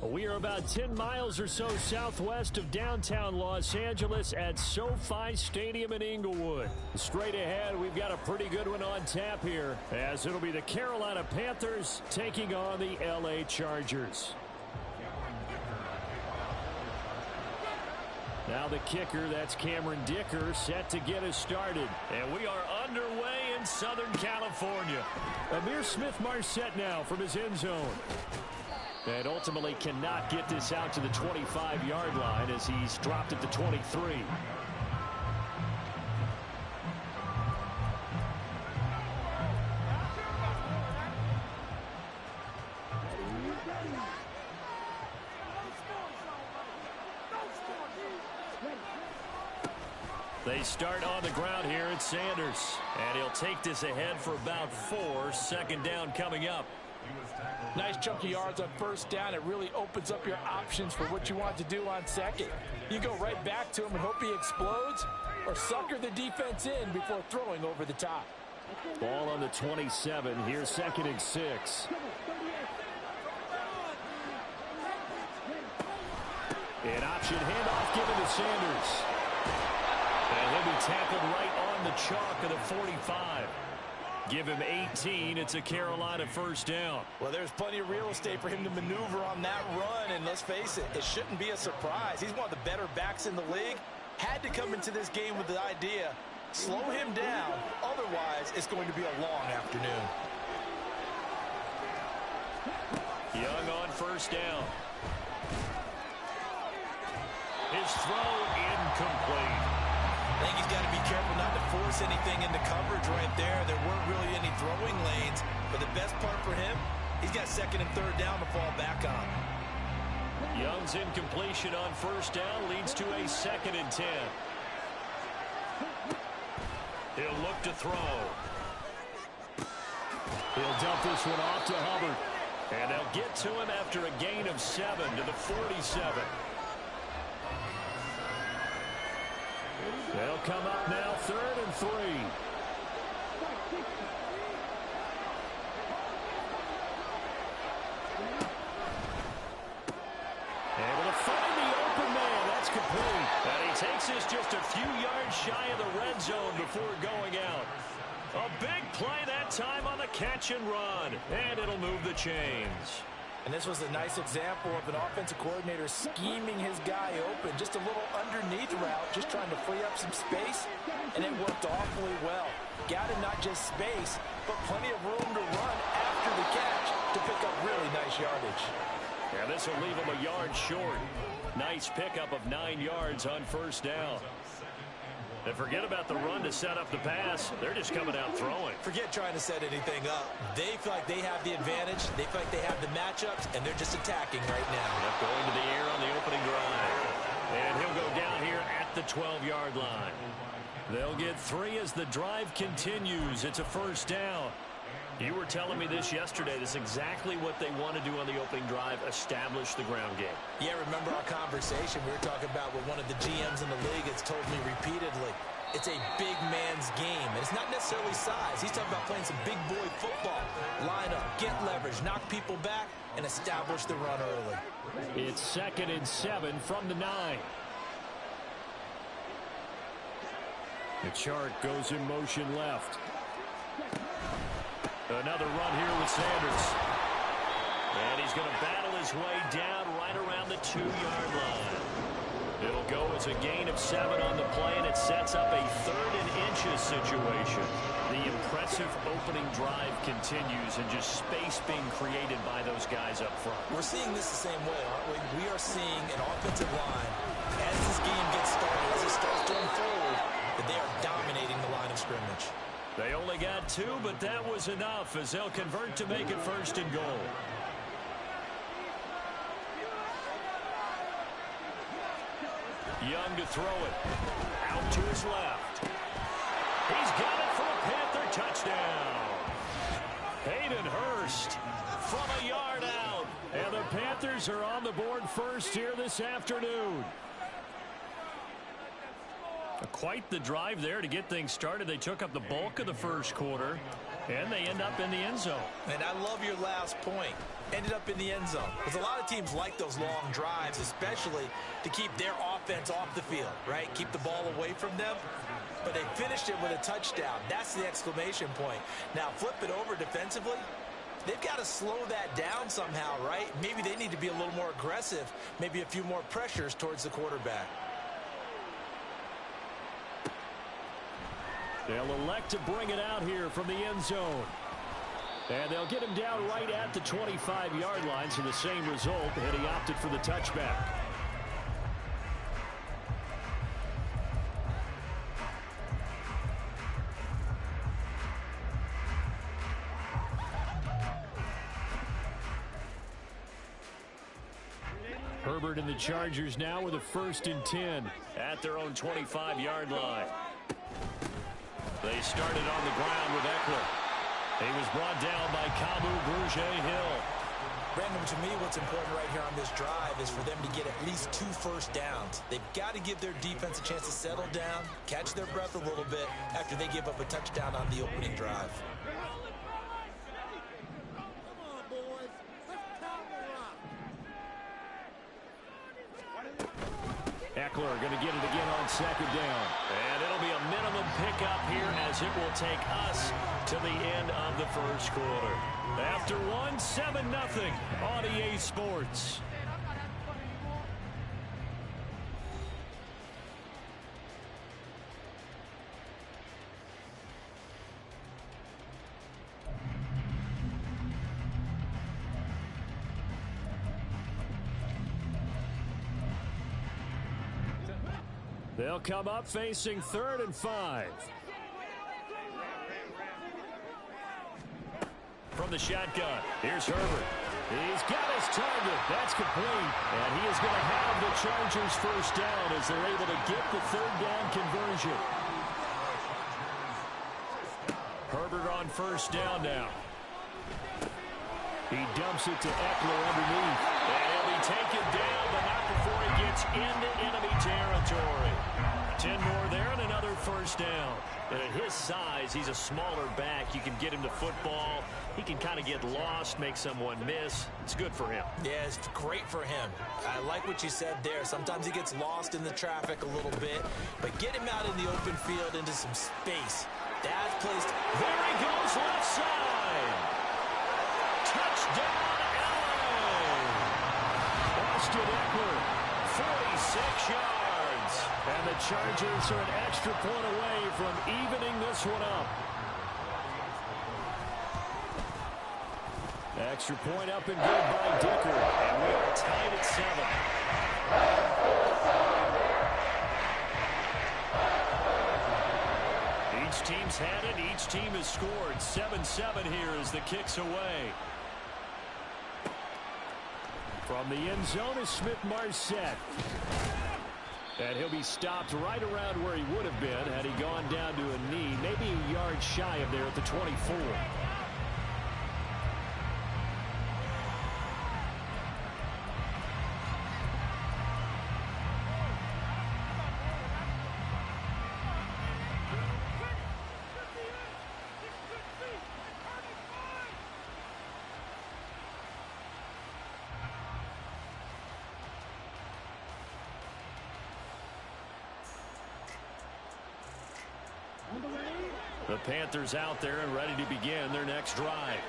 We are about 10 miles or so southwest of downtown Los Angeles at SoFi Stadium in Inglewood. Straight ahead, we've got a pretty good one on tap here, as it'll be the Carolina Panthers taking on the LA Chargers. Now the kicker, that's Cameron Dicker, set to get us started. And we are underway in Southern California. Amir Smith-Marset now from his end zone. And ultimately cannot get this out to the 25-yard line as he's dropped at the 23. They start on the ground here at Sanders. And he'll take this ahead for about 4. Second down coming up. Nice chunky yards on first down. It really opens up your options for what you want to do on second. You go right back to him and hope he explodes, or sucker the defense in before throwing over the top. Ball on the 27. Here's 2nd and 6. An option handoff given to Sanders. And he'll be tackled right on the chalk of the 45. Give him 18. It's a Carolina first down. Well, there's plenty of real estate for him to maneuver on that run. And let's face it, it shouldn't be a surprise. He's one of the better backs in the league. Had to come into this game with the idea, slow him down. Otherwise, it's going to be a long afternoon. Young on first down. His throw incomplete. I think he's got to be careful not to force anything into coverage right there. There weren't really any throwing lanes. But the best part for him, he's got 2nd and 3rd down to fall back on. Young's incompletion on first down leads to a 2nd and 10. He'll look to throw. He'll dump this one off to Hubbard. And they'll get to him after a gain of 7 to the 47. They'll come up now 3rd and 3. Able to find the open man. That's complete. And he takes this just a few yards shy of the red zone before going out. A big play that time on the catch and run. And it'll move the chains. And this was a nice example of an offensive coordinator scheming his guy open. Just a little underneath route, just trying to free up some space. And it worked awfully well. Got him not just space, but plenty of room to run after the catch to pick up really nice yardage. Yeah, this will leave him a yard short. Nice pickup of 9 yards on first down. And forget about the run to set up the pass. They're just coming out throwing. Forget trying to set anything up. They feel like they have the advantage. They feel like they have the matchups, and they're just attacking right now. Yep, going to the air on the opening drive. And he'll go down here at the 12-yard line. They'll get 3 as the drive continues. It's a first down. You were telling me this yesterday. This is exactly what they want to do on the opening drive, establish the ground game. Yeah, remember our conversation we were talking about with one of the GMs in the league has told me repeatedly, it's a big man's game. And it's not necessarily size. He's talking about playing some big boy football. Line up, get leverage, knock people back, and establish the run early. It's 2nd and 7 from the 9. The chart goes in motion left. Another run here with Sanders. And he's going to battle his way down right around the 2-yard line. It'll go as a gain of 7 on the play, and it sets up a 3rd and inches situation. The impressive opening drive continues, and just space being created by those guys up front. We're seeing this the same way, aren't we? We are seeing an offensive line, as this game gets started, as it starts to unfold, that they are dominating the line of scrimmage. They only got 2, but that was enough as they'll convert to make it 1st and goal. Young to throw it. Out to his left. He's got it for a Panther touchdown. Hayden Hurst from a yard out. And the Panthers are on the board first here this afternoon. Quite the drive there to get things started. They took up the bulk of the first quarter. And they end up in the end zone. And I love your last point. Ended up in the end zone. Because a lot of teams like those long drives, especially to keep their offense off the field, right? Keep the ball away from them. But they finished it with a touchdown. That's the exclamation point. Now, flip it over defensively. They've got to slow that down somehow, right? Maybe they need to be a little more aggressive. Maybe a few more pressures towards the quarterback. They'll elect to bring it out here from the end zone. And they'll get him down right at the 25-yard line, so the same result, and he opted for the touchback. Herbert and the Chargers now with a 1st and 10 at their own 25-yard line. They started on the ground with Eckler. He was brought down by Kamu Grugier-Hill. Brandon, to me, what's important right here on this drive is for them to get at least 2 first downs. They've got to give their defense a chance to settle down, catch their breath a little bit after they give up a touchdown on the opening drive. Eckler going to get it again on 2nd down. And it'll be a minimum pickup here as it will take us to the end of the 1st quarter. After 1, 7-0 on EA Sports. They'll come up facing 3rd and 5. From the shotgun, here's Herbert. He's got his target. That's complete. And he is going to have the Chargers 1st down as they're able to get the 3rd down conversion. Herbert on 1st down now. He dumps it to Eckler underneath. And he'll be taken down, but not before he gets into enemy territory. 10 more there and another 1st down. And at his size, he's a smaller back. You can get him to football. He can kind of get lost, make someone miss. It's good for him. Yeah, it's great for him. I like what you said there. Sometimes he gets lost in the traffic a little bit, but get him out in the open field into some space. That's placed. There he goes, left side. Touchdown, LA. Austin Eckler, 46 yards. And the Chargers are an extra point away from evening this one up. Extra point up and good by Dicker. And we are tied at 7. Each team's had it. Each team has scored. 7-7 here as the kick's away. From the end zone is Smith-Marset. And he'll be stopped right around where he would have been had he gone down to a knee, maybe a yard shy of there at the 24. The Panthers out there and ready to begin their next drive.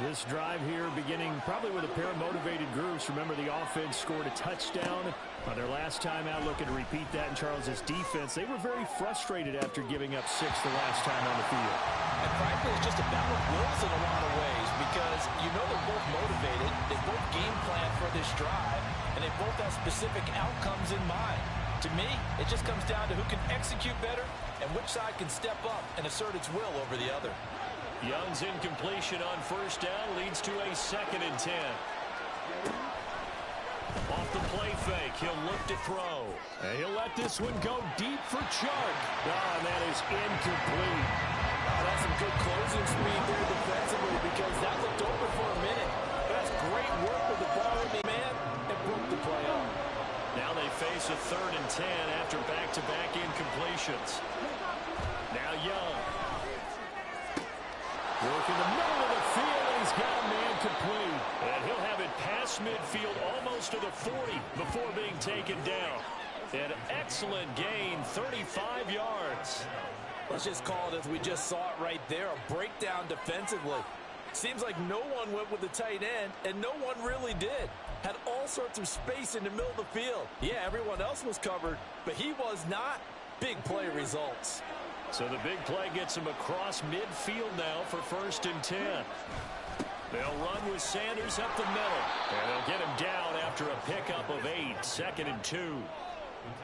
This drive here beginning probably with a pair of motivated groups. Remember, the offense scored a touchdown on their last time out, looking to repeat that in Charles's defense. They were very frustrated after giving up 6 the last time on the field. And frankly, it's just a battle of wills in a lot of ways because you know they're both motivated. They both game plan for this drive, and they both have specific outcomes in mind. To me, it just comes down to who can execute better and which side can step up and assert its will over the other. Young's incompletion on 1st down leads to a 2nd and 10. Off the play fake, he'll look to throw. And he'll let this one go deep for Chark. Oh, and that is incomplete. Oh, that's some good closing speed there defensively because that looked over for a minute. That's great work with the ball in the man and broke the play up. Now they face a 3rd and 10 after back-to-back incompletions. Now Young. Working the middle of the field, and he's got a man complete. And he'll have it past midfield almost to the 40 before being taken down. An excellent gain, 35 yards. Let's just call it as we just saw it right there, a breakdown defensively. Seems like no one went with the tight end, and no one really did. Had all sorts of space in the middle of the field. Yeah, everyone else was covered, but he was not. Big play results. So the big play gets him across midfield now for 1st and 10. They'll run with Sanders up the middle, and they'll get him down after a pickup of 8, 2nd and 2.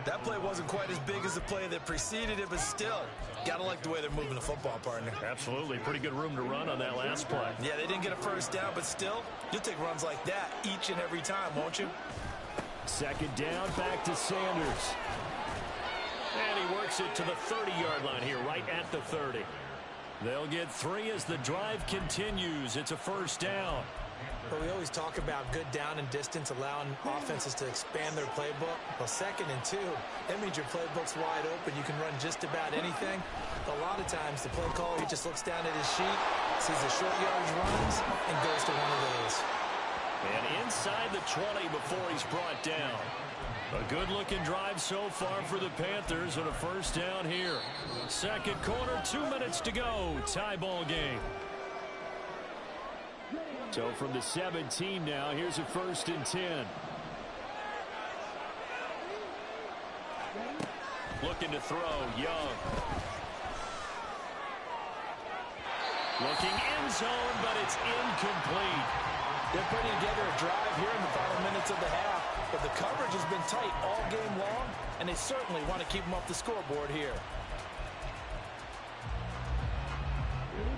That play wasn't quite as big as the play that preceded it, but still, gotta like the way they're moving the football, partner. Absolutely. Pretty good room to run on that last play. Yeah, they didn't get a first down, but still, you'll take runs like that each and every time, won't you? 2nd down, back to Sanders. And he works it to the 30-yard line here, right at the 30. They'll get 3 as the drive continues. It's a 1st down. But we always talk about good down and distance, allowing offenses to expand their playbook. Well, 2nd and 2, that means your playbook's wide open. You can run just about anything. A lot of times, the play caller, he just looks down at his sheet, sees the short yardage runs, and goes to one of those. And inside the 20 before he's brought down. A good-looking drive so far for the Panthers and a 1st down here. 2nd quarter, 2 minutes to go. Tie ball game. So from the 17 now, here's a 1st and 10. Looking to throw, Young. Looking end zone, but it's incomplete. They're putting together a drive here in the final minutes of the half, but the coverage has been tight all game long, and they certainly want to keep them off the scoreboard here.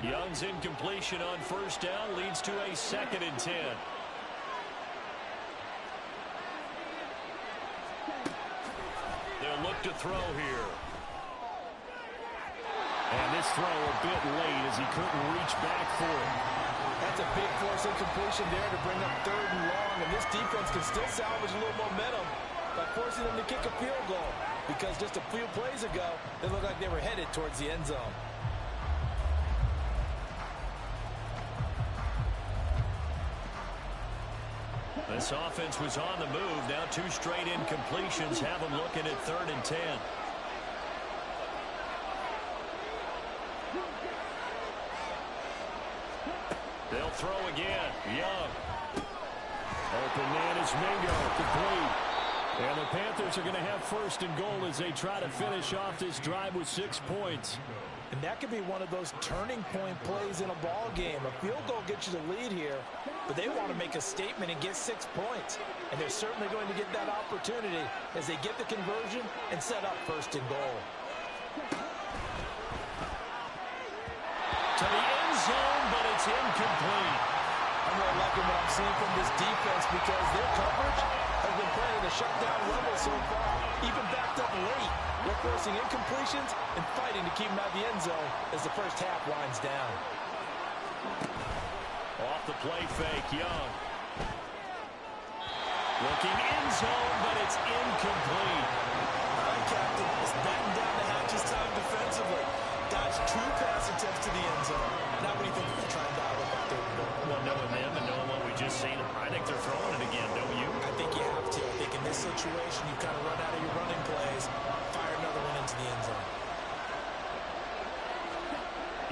Young's incompletion on 1st down leads to a 2nd and 10. They'll look to throw here. And this throw a bit late as he couldn't reach back for it. That's a big force incompletion there to bring up 3rd and long, and this defense can still salvage a little momentum by forcing them to kick a field goal, because just a few plays ago, they looked like they were headed towards the end zone. This offense was on the move. Now 2 straight incompletions have them looking at 3rd and 10. They'll throw again. Young. Open man is Mingo. Complete. And the Panthers are going to have 1st and goal as they try to finish off this drive with 6 points. And that could be one of those turning point plays in a ball game. A field goal gets you the lead here, but they want to make a statement and get 6 points. And they're certainly going to get that opportunity as they get the conversion and set up 1st and goal. To the end zone, but it's incomplete. I'm really liking what I'm seeing from this defense because their coverage has been playing at a shutdown level so far, even backed up late. They're forcing incompletions and fighting to keep them out of the end zone as the first half winds down. Off the play fake, Young. Looking end zone, but it's incomplete. All right, Captain, it's batten down the hatches time defensively. Dodge 2 pass attempts to the end zone. Now what do you think they're trying to dial up that 3rd and goal? Well, knowing them and knowing what we just seen, I think they're throwing it again, don't you? I think you have to. I think in this situation, you kind of run out of your running plays, fire another one into the end zone.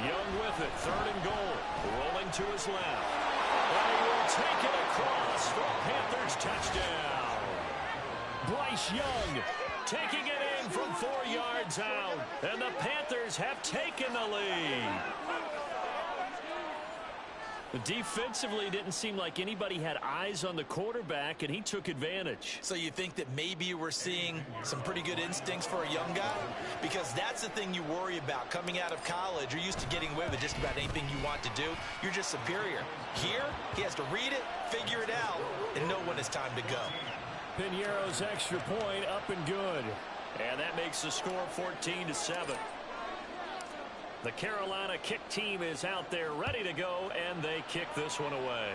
Young with it, 3rd and goal, rolling to his left. And he will take it across for a Panthers touchdown. Bryce Young taking it in from 4 yards out, and the Panthers have taken the lead. Defensively, didn't seem like anybody had eyes on the quarterback, and he took advantage. So you think that maybe we're seeing some pretty good instincts for a young guy? Because that's the thing you worry about coming out of college. You're used to getting away with just about anything you want to do. You're just superior. Here, he has to read it, figure it out, and know when it's time to go. Piñeiro's extra point up and good. And that makes the score 14-7. The Carolina kick team is out there ready to go, and they kick this one away.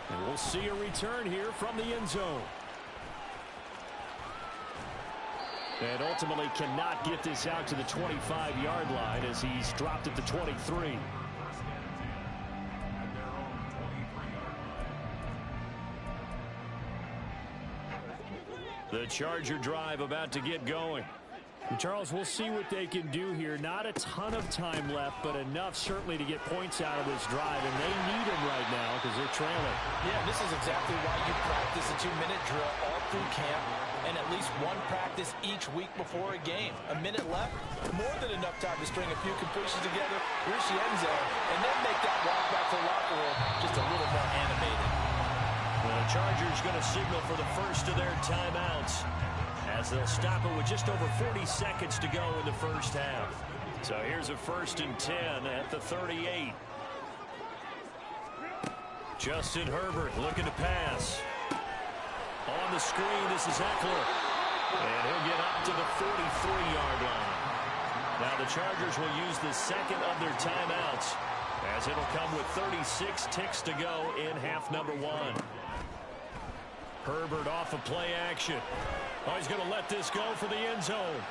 And we'll see a return here from the end zone. And ultimately cannot get this out to the 25-yard line as he's dropped at the 23. The Charger drive about to get going. And Charles, we'll see what they can do here. Not a ton of time left, but enough certainly to get points out of this drive. And they need them right now because they're trailing. Yeah, this is exactly why you practice a 2-minute drill all through camp and at least one practice each week before a game. A minute left, more than enough time to string a few completions together, reach the end zone, and then make that walk back to the locker room just a little more animated. Well, the Chargers going to signal for the first of their timeouts, as they'll stop it with just over 40 seconds to go in the first half. So here's a 1st and 10 at the 38. Justin Herbert looking to pass. On the screen, this is Eckler. And he'll get up to the 43-yard line. Now the Chargers will use the second of their timeouts, as it'll come with 36 ticks to go in half number 1. Herbert off of play action. Oh, he's going to let this go for the end zone.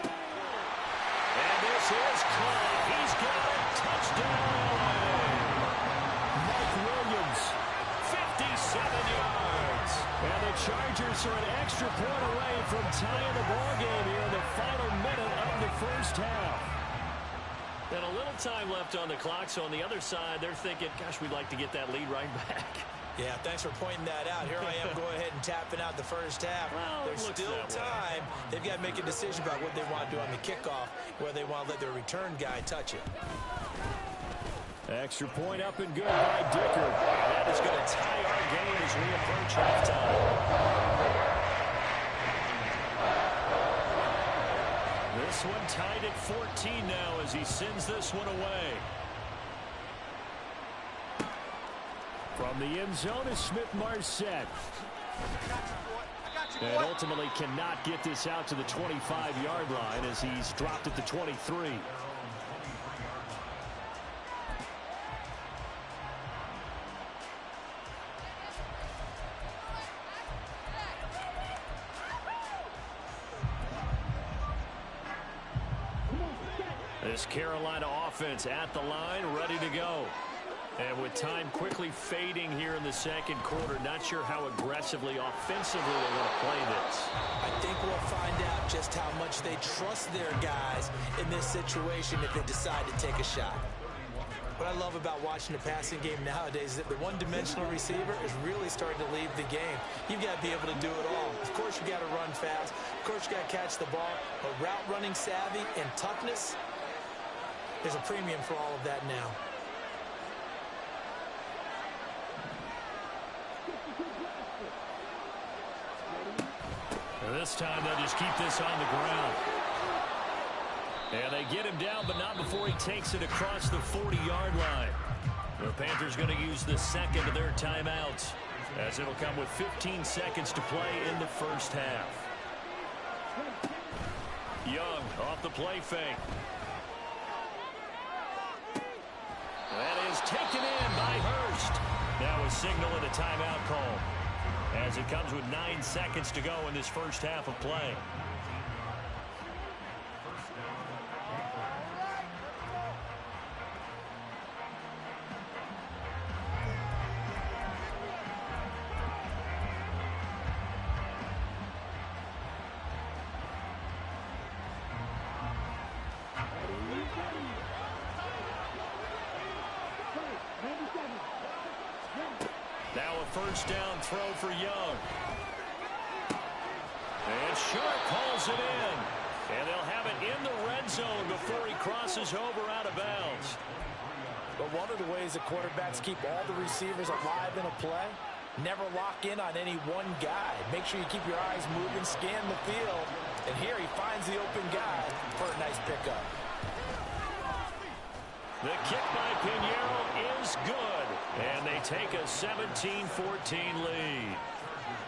And this is caught. He's got it. Touchdown. Mike Williams. 57 yards. And the Chargers are an extra point away from tying the ball game here in the final minute of the first half. And a little time left on the clock, so on the other side, they're thinking, gosh, we'd like to get that lead right back. Yeah, thanks for pointing that out. Here I am going ahead and tapping out the first half. Well, there's still time. They've got to make a decision about what they want to do on the kickoff, where they want to let their return guy touch it. Extra point up and good by Dicker. That is going to tie our game as we approach halftime. This one tied at 14 now as he sends this one away. From the end zone is Smith-Marset. And ultimately cannot get this out to the 25-yard line as he's dropped at the 23. This Carolina offense at the line, ready to go. And with time quickly fading here in the second quarter, not sure how aggressively, offensively they want to play this. I think we'll find out just how much they trust their guys in this situation if they decide to take a shot. What I love about watching the passing game nowadays is that the one-dimensional receiver is really starting to leave the game. You've got to be able to do it all. Of course, you got to run fast. Of course, you got to catch the ball. But route running savvy and toughness, there's a premium for all of that now. And this time they'll just keep this on the ground. And they get him down, but not before he takes it across the 40-yard line. The Panthers going to use the second of their timeouts, as it'll come with 15 seconds to play in the first half. Young off the play fake. That is taken in by Hurst. Now a signal and a timeout call, as it comes with 9 seconds to go in this first half of play. Now a first down throw for Young. And Sharp hauls it in. And they'll have it in the red zone before he crosses over out of bounds. But one of the ways that quarterbacks keep all the receivers alive in a play, never lock in on any one guy. Make sure you keep your eyes moving, scan the field. And here he finds the open guy for a nice pickup. The kick by Pinheiro is good. And they take a 17-14 lead.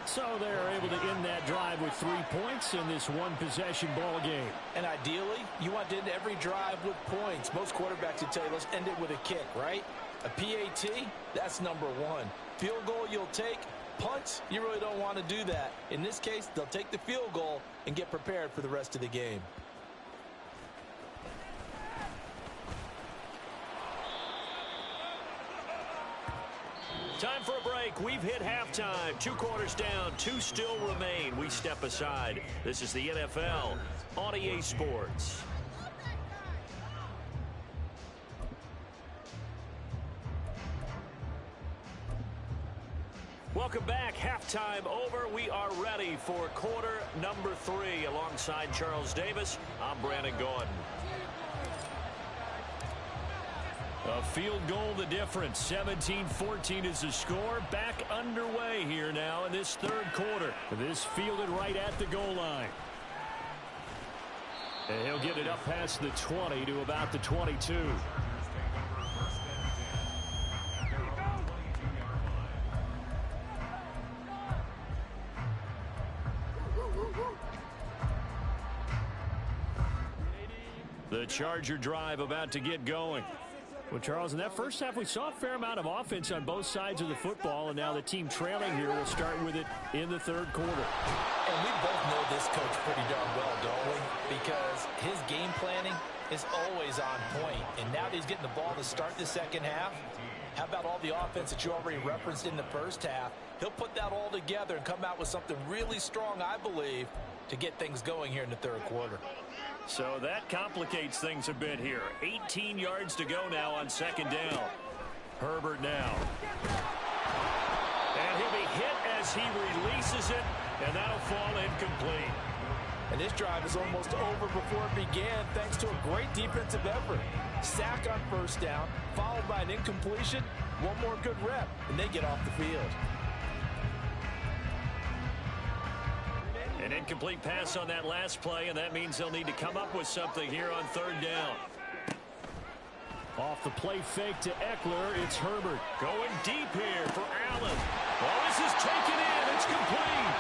So they're able to end that drive with 3 points in this one-possession ball game. And ideally, you want to end every drive with points. Most quarterbacks would tell you, let's end it with a kick, right? A PAT, that's number one. Field goal you'll take, punts, you really don't want to do that. In this case, they'll take the field goal and get prepared for the rest of the game. Time for a break. We've hit halftime. 2 quarters down. 2 still remain. We step aside. This is the NFL on EA Sports. Welcome back. Halftime over. We are ready for quarter number 3. Alongside Charles Davis, I'm Brandon Gordon. A field goal the difference. 17-14 is the score. Back underway here now in this third quarter. This fielded right at the goal line. And he'll get it up past the 20 to about the 22. The Charger drive about to get going. Well, Charles, in that first half, we saw a fair amount of offense on both sides of the football, and now the team trailing here will start with it in the third quarter. And we both know this coach pretty darn well, don't we? Because his game planning is always on point. And now that he's getting the ball to start the second half, how about all the offense that you already referenced in the first half? He'll put that all together and come out with something really strong, I believe, to get things going here in the third quarter. So that complicates things a bit here. 18 yards to go now on second down. Herbert now. And he'll be hit as he releases it, and that'll fall incomplete. And this drive is almost over before it began thanks to a great defensive effort. Sack on first down, followed by an incompletion. One more good rep, and they get off the field. An incomplete pass on that last play, and that means they'll need to come up with something here on third down. Off the play fake to Eckler, it's Herbert. Going deep here for Allen. Oh, this is taken in. It's complete.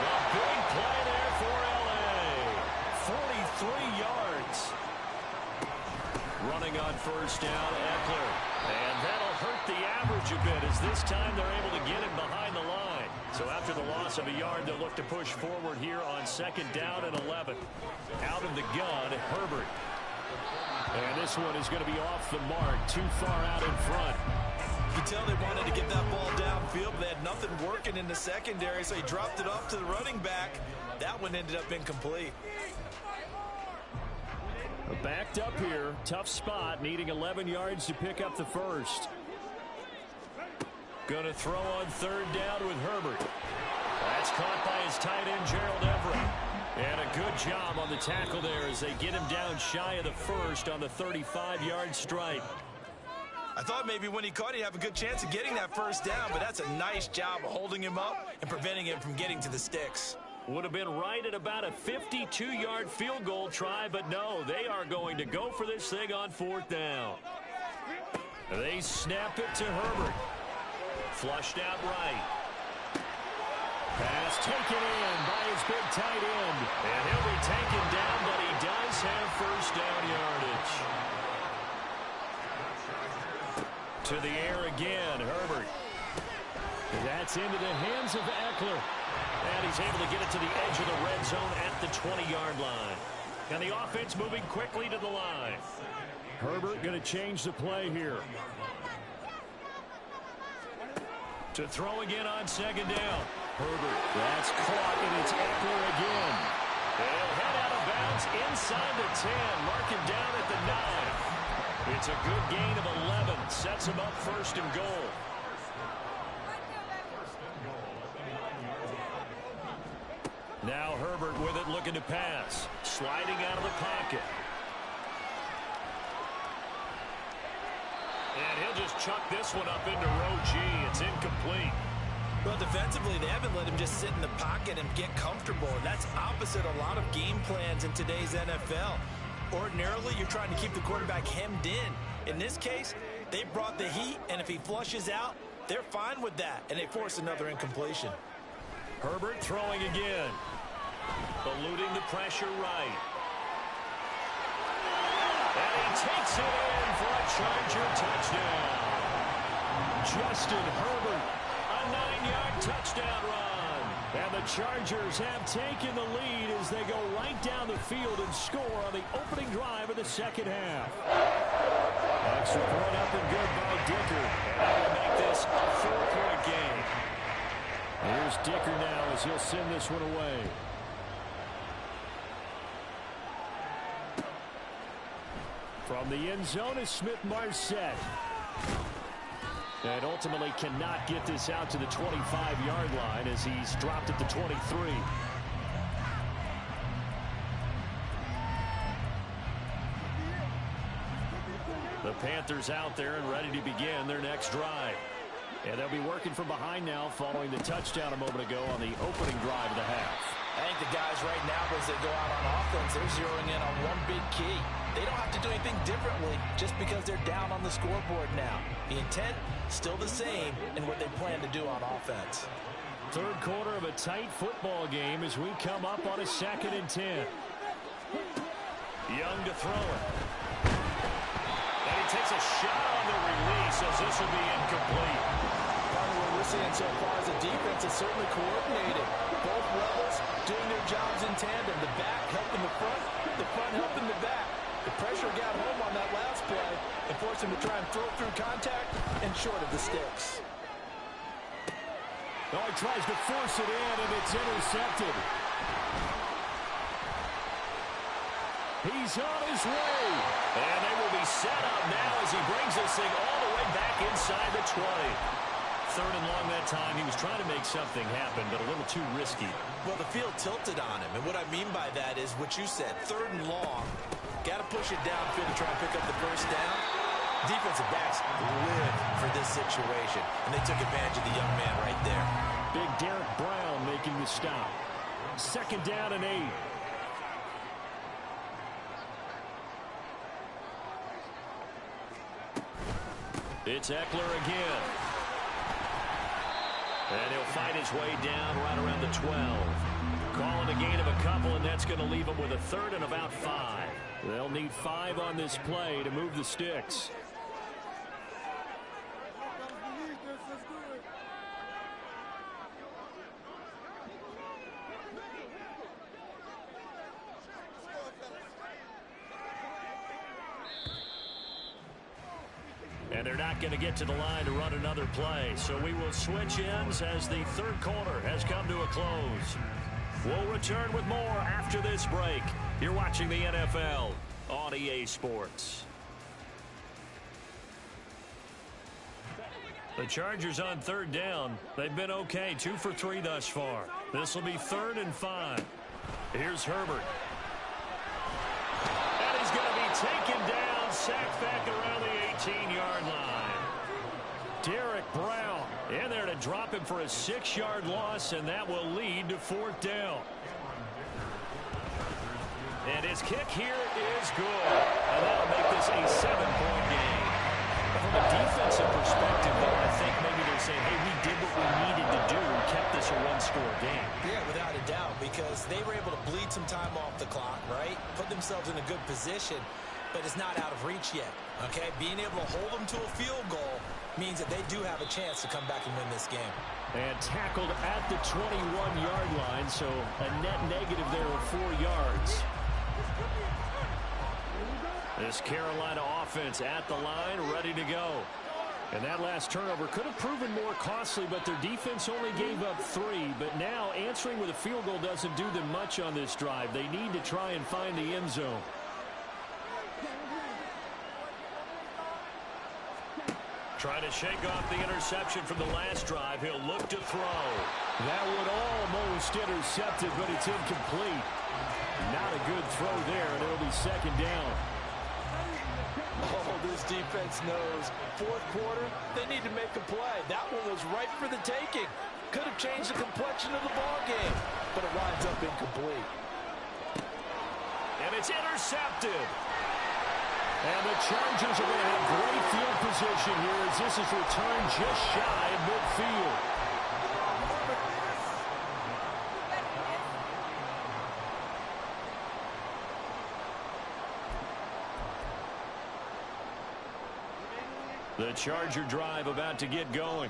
A big play there for L.A. 43 yards. Running on first down, Eckler. And that'll hurt the average a bit as this time they're able to get him behind the line. So after the loss of a yard, they'll look to push forward here on second down and 11. Out of the gun, Herbert. And this one is going to be off the mark, too far out in front. You can tell they wanted to get that ball downfield, but they had nothing working in the secondary, so he dropped it off to the running back. That one ended up incomplete. Backed up here, tough spot, needing 11 yards to pick up the first. Going to throw on third down with Herbert. That's caught by his tight end, Gerald Everett. And a good job on the tackle there as they get him down shy of the first on the 35-yard strike. I thought maybe when he caught, he'd have a good chance of getting that first down, but that's a nice job of holding him up and preventing him from getting to the sticks. Would have been right at about a 52-yard field goal try, but no, they are going to go for this thing on fourth down. They snap it to Herbert. Flushed out right. Pass taken in by his big tight end. And he'll be taken down, but he does have first down yardage. To the air again, Herbert. That's into the hands of Eckler. And he's able to get it to the edge of the red zone at the 20-yard line. And the offense moving quickly to the line. Herbert going to change the play here. To throw again on second down. Herbert, that's caught, and it's Eckler again. They'll head out of bounds inside the 10. Mark him down at the 9. It's a good gain of 11. Sets him up first and goal. Now Herbert with it, looking to pass. Sliding out of the pocket. And he'll just chuck this one up into row G. It's incomplete. Well, defensively, they haven't let him just sit in the pocket and get comfortable. And that's opposite a lot of game plans in today's NFL. Ordinarily, you're trying to keep the quarterback hemmed in. In this case, they brought the heat, and if he flushes out, they're fine with that, and they force another incompletion. Herbert throwing again. Eluding the pressure right. And he takes it in for a Charger touchdown. Justin Herbert, 9-yard touchdown run. And the Chargers have taken the lead as they go right down the field and score on the opening drive of the second half. Extra point up and good by Dicker. And that will make this a 4-point game. Here's Dicker now as he'll send this one away. From the end zone is Smith-Marset. And ultimately cannot get this out to the 25-yard line as he's dropped at the 23. The Panthers out there and ready to begin their next drive. And they'll be working from behind now following the touchdown a moment ago on the opening drive of the half. I think the guys right now, as they go out on offense, they're zeroing in on one big key. They don't have to do anything differently just because they're down on the scoreboard now. The intent, still the same in what they plan to do on offense. Third quarter of a tight football game as we come up on a 2nd and 10. Young to throw it. And he takes a shot on the release as this will be incomplete. What we're seeing so far as a defense is certainly coordinated. Both levels doing their jobs in tandem. The back helping the front helping the back. The pressure got home on that last play and forced him to try and throw through contact and short of the sticks. Oh, he tries to force it in, and it's intercepted. He's on his way. And they will be set up now as he brings this thing all the way back inside the 20. 3rd and long that time. He was trying to make something happen, but a little too risky. Well, the field tilted on him, and what I mean by that is what you said, 3rd and long. Got to push it downfield to try and pick up the first down. Defensive backs live for this situation, and they took advantage of the young man right there. Big Derek Brown making the stop. 2nd down and 8. It's Eckler again. And he'll fight his way down right around the 12. Calling a gain of a couple, and that's going to leave him with a 3rd and about 5. They'll need 5 on this play to move the sticks. And they're not going to get to the line to run another play. So we will switch ends as the 3rd quarter has come to a close. We'll return with more after this break. You're watching the NFL on EA Sports. The Chargers on 3rd down. They've been okay, 2 for 3 thus far. This will be 3rd and 5. Here's Herbert. And he's going to be taken down, sacked back around the 18-yard line. Derek Brown in there to drop him for a 6-yard loss, and that will lead to 4th down. And his kick here is good. And that'll make this a 7-point game. From a defensive perspective, though, I think maybe they're saying, hey, we did what we needed to do and kept this a 1-score game. Yeah, without a doubt, because they were able to bleed some time off the clock, right? Put themselves in a good position, but it's not out of reach yet, okay? Being able to hold them to a field goal means that they do have a chance to come back and win this game. And tackled at the 21-yard line, so a net negative there of 4 yards. This Carolina offense at the line, ready to go. And that last turnover could have proven more costly, but their defense only gave up 3. But now answering with a field goal doesn't do them much on this drive. They need to try and find the end zone. Trying to shake off the interception from the last drive. He'll look to throw. That would almost intercept it, but it's incomplete. Not a good throw there, and it'll be 2nd down. Oh, this defense knows. 4th quarter, they need to make a play. That one was ripe for the taking. Could have changed the complexion of the ball game, but it winds up incomplete. And it's intercepted. And the Chargers are going to have great field position here as this is returned just shy of midfield. The Charger drive about to get going.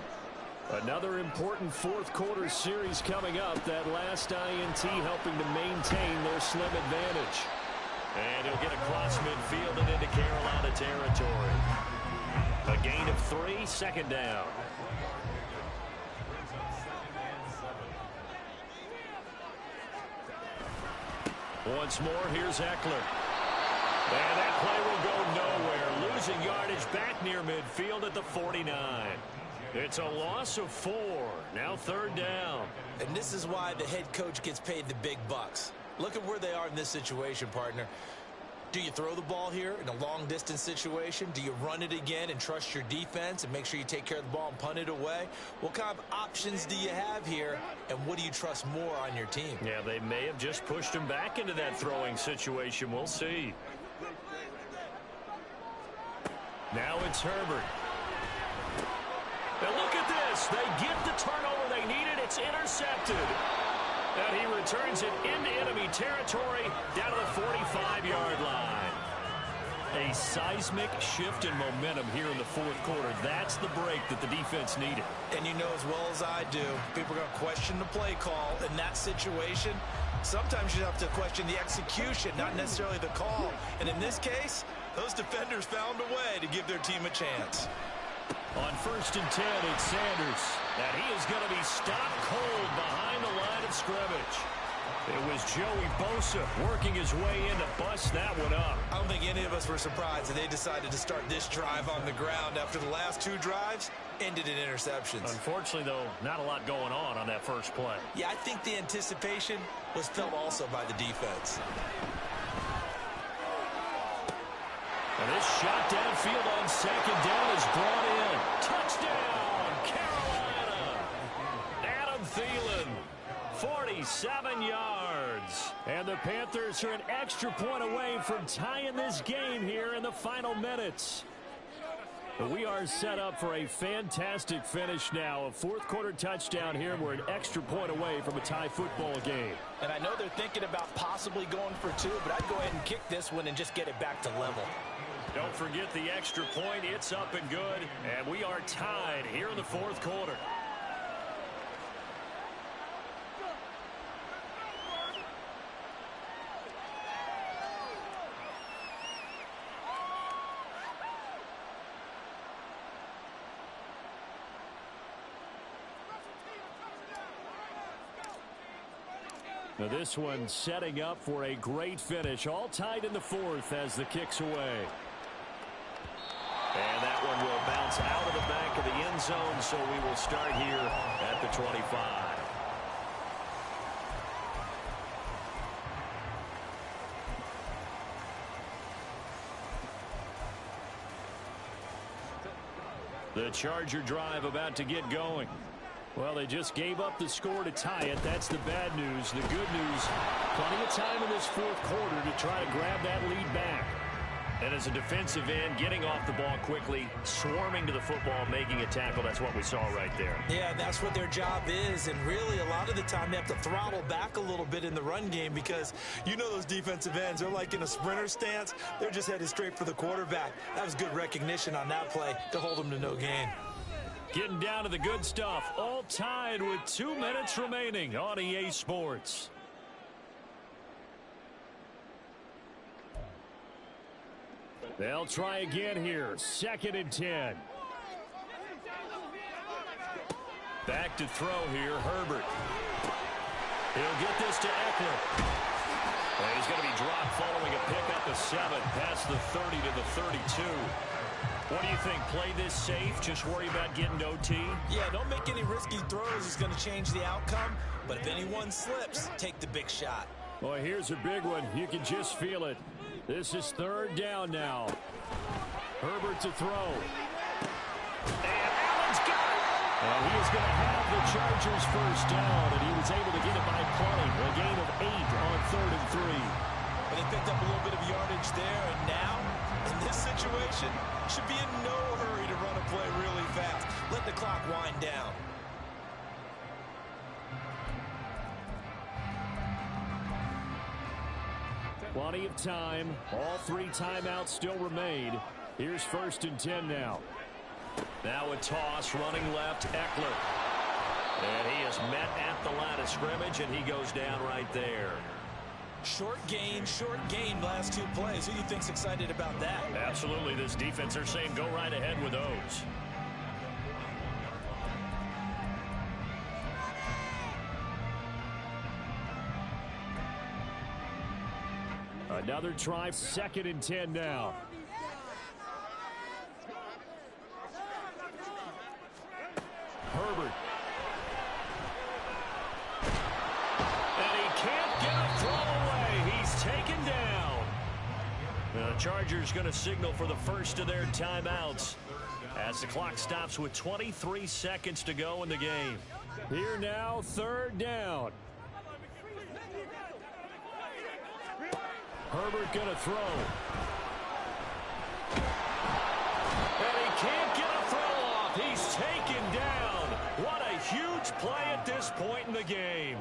Another important fourth-quarter series coming up. That last INT helping to maintain their slim advantage. And he'll get across midfield and into Carolina territory. A gain of 3, second down. Once more, here's Eckler. And that play will go nowhere. Losing yardage back near midfield at the 49. It's a loss of 4. Now third down. And this is why the head coach gets paid the big bucks. Look at where they are in this situation, partner. Do you throw the ball here in a long-distance situation? Do you run it again and trust your defense and make sure you take care of the ball and punt it away? What kind of options do you have here, and what do you trust more on your team? Yeah, they may have just pushed him back into that throwing situation. We'll see. Now it's Herbert. Now look at this. They get the turnover they needed. It's intercepted. And he returns it into enemy territory down to the 45-yard line. A seismic shift in momentum here in the fourth quarter. That's the break that the defense needed. And you know as well as I do, people are going to question the play call in that situation. Sometimes you have to question the execution, not necessarily the call. And in this case, those defenders found a way to give their team a chance. On 1st and 10, it's Sanders. And he is going to be stopped cold behind the line of scrimmage. It was Joey Bosa working his way in to bust that one up. I don't think any of us were surprised that they decided to start this drive on the ground after the last 2 drives ended in interceptions. Unfortunately, though, not a lot going on that first play. Yeah, I think the anticipation was felt also by the defense. And this shot downfield on second down is brought in. Touchdown, Carolina. Adam Thielen, 47 yards. And the Panthers are an extra point away from tying this game here in the final minutes. But we are set up for a fantastic finish now. A fourth-quarter touchdown here. We're an extra point away from a tie football game. And I know they're thinking about possibly going for 2, but I'd go ahead and kick this one and just get it back to level. Don't forget the extra point. It's up and good. And we are tied here in the fourth quarter. Now this one setting up for a great finish. All tied in the fourth as the kick's away. And that one will bounce out of the back of the end zone, so we will start here at the 25. The Charger drive about to get going. Well, they just gave up the score to tie it. That's the bad news. The good news, plenty of time in this fourth quarter to try to grab that lead back. And as a defensive end, getting off the ball quickly, swarming to the football, making a tackle, that's what we saw right there. Yeah, that's what their job is. And really, a lot of the time, they have to throttle back a little bit in the run game because you know those defensive ends, they're like in a sprinter stance. They're just headed straight for the quarterback. That was good recognition on that play to hold them to no gain. Getting down to the good stuff. All tied with 2 minutes remaining on EA Sports. They'll try again here. 2nd and 10. Back to throw here, Herbert. He'll get this to Eckler. And he's going to be dropped following a pickup of 7 past the 30 to the 32. What do you think? Play this safe? Just worry about getting OT? Yeah, don't make any risky throws. It's going to change the outcome. But if anyone slips, take the big shot. Boy, here's a big one. You can just feel it. This is 3rd down now. Herbert to throw. And Allen's got it. And he is going to have the Chargers first down, and he was able to get it by plenty. A gain of 8 on 3rd and 3. But they picked up a little bit of yardage there, and now, in this situation, should be in no hurry to run a play really fast. Let the clock wind down. Plenty of time. All 3 timeouts still remain. Here's 1st and 10 now. Now a toss running left, Eckler. And he is met at the line of scrimmage, and he goes down right there. Short gain, last two plays. Who do you think's excited about that? Absolutely. This defense, they're saying go right ahead with those. Another try, 2nd and 10 now. Herbert. And he can't get a throw away. He's taken down. The Chargers going to signal for the first of their timeouts as the clock stops with 23 seconds to go in the game. Here now, 3rd down. Herbert going to throw. And he can't get a throw off. He's taken down. What a huge play at this point in the game.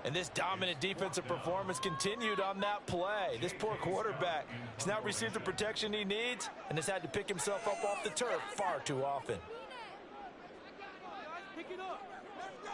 And this dominant defensive performance continued on that play. This poor quarterback has not received the protection he needs and has had to pick himself up off the turf far too often. Pick it up. Let's go.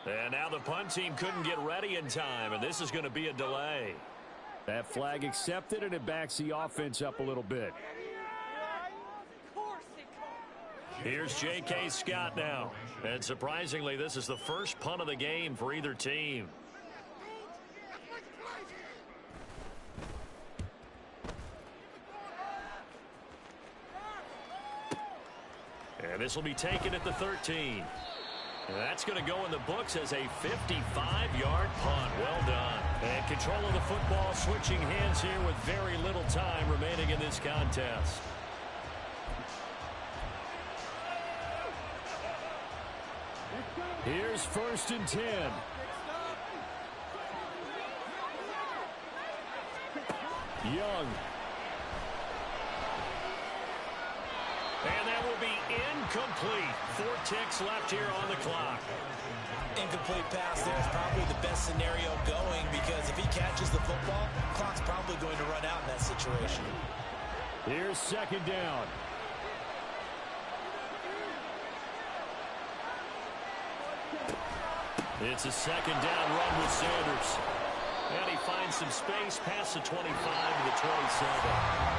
And now the punt team couldn't get ready in time, and this is going to be a delay. That flag accepted, and it backs the offense up a little bit. Here's J.K. Scott now. And surprisingly, this is the first punt of the game for either team. And this will be taken at the 13. And that's going to go in the books as a 55-yard punt. Well done. And control of the football switching hands here with very little time remaining in this contest. Here's 1st and 10. Young. And that will be incomplete. 4 ticks left here on the clock. Incomplete pass there is probably the best scenario going because if he catches the football, clock's probably going to run out in that situation. Here's 2nd down. It's a 2nd down run with Sanders. And he finds some space past the 25 to the 27.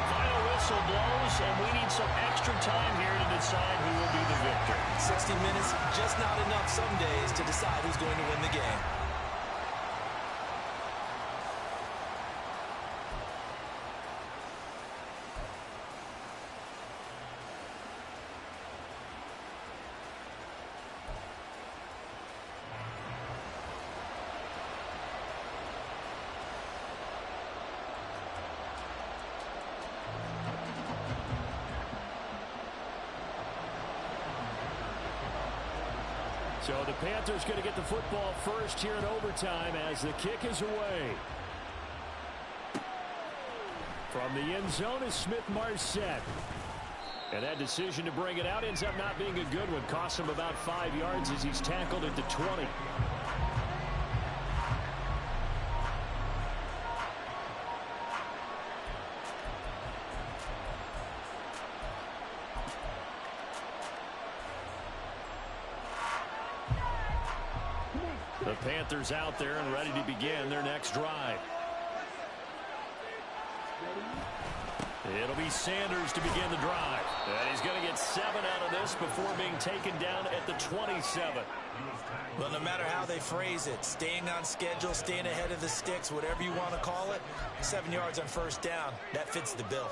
Final whistle blows, and we need some extra time here to decide who will be the victor. 60 minutes, just not enough some days to decide who's going to win the game. So the Panthers going to get the football first here in overtime as the kick is away. From the end zone is Smith-Marset. And that decision to bring it out ends up not being a good one. Costs him about 5 yards as he's tackled at the 20. The Panthers out there and ready to begin their next drive. It'll be Sanders to begin the drive. And he's going to get 7 out of this before being taken down at the 27. Well, no matter how they phrase it, staying on schedule, staying ahead of the sticks, whatever you want to call it, 7 yards on 1st down, that fits the bill.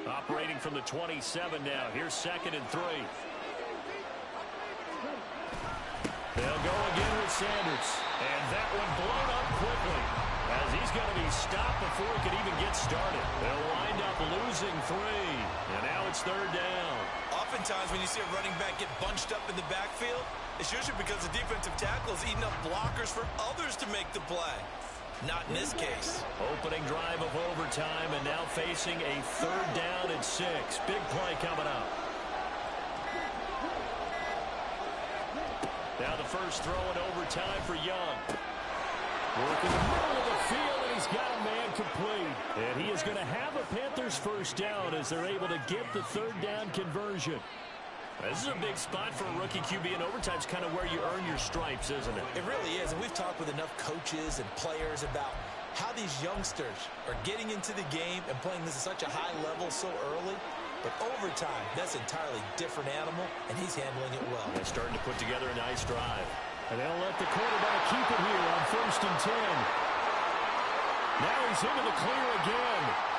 Operating from the 27 now. Here's 2nd and 3. They'll go again with Sanders. And that one blown up quickly. as he's going to be stopped before he could even get started. They'll wind up losing 3, and now it's 3rd down. Oftentimes when you see a running back get bunched up in the backfield, it's usually because the defensive tackle is eating up blockers for others to make the play. Not in this case. Opening drive of overtime, and now facing a 3rd down and 6. Big play coming up. Now the first throw in overtime for Young. Working the middle of the field, and he's got a man complete. And he is going to have a Panthers first down as they're able to get the 3rd down conversion. This is a big spot for a rookie QB, and overtime's kind of where you earn your stripes, isn't it? It really is, and we've talked with enough coaches and players about how these youngsters are getting into the game and playing this at such a high level so early. But overtime, that's an entirely different animal, and he's handling it well. They're starting to put together a nice drive. And they'll let the quarterback keep it here on 1st and 10. Now he's into the clear again.